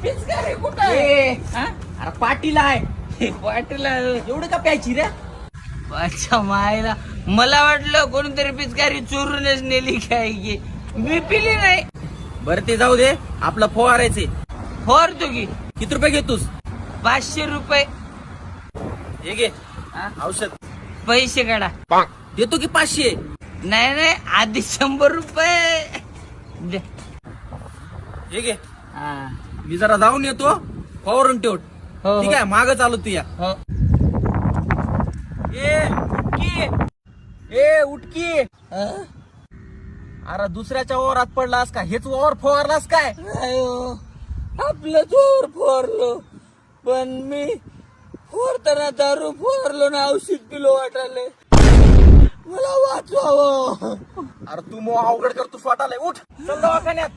पिचकारी कुठं अरे पाटील आहे. वाटला एवढं का प्यायची रे? अच्छा मायला मला वाटलं कोणीतरी पिचकारी चोरूनच नेली काय की मी पिली नाही. बरं ते जाऊ दे, आपलं फवारायचे फवारतो की किती रुपये घेतोस? 500 रुपये. हे घे औषध. पैसे काढा. देतो की 500? नाही नाही आधी 100 रुपये दे. हे घे. हा. मी जरा जाऊन येतो, फवारून ठेव. हो, ठीक हो. आहे, माग चालू तू या. हो. ए उठकी. अरे दुसऱ्याच्या वावरात पडलास का? हेच वावर फवारलास काय? अयो आपलं जोर फवारलो पण मी फवारताना दारू फवारलो ना औषध पिलो वाटायले मला वाचवावं. अरे तू मग अवघड करतो वाटायला. उठ, चल दवाखान्यात.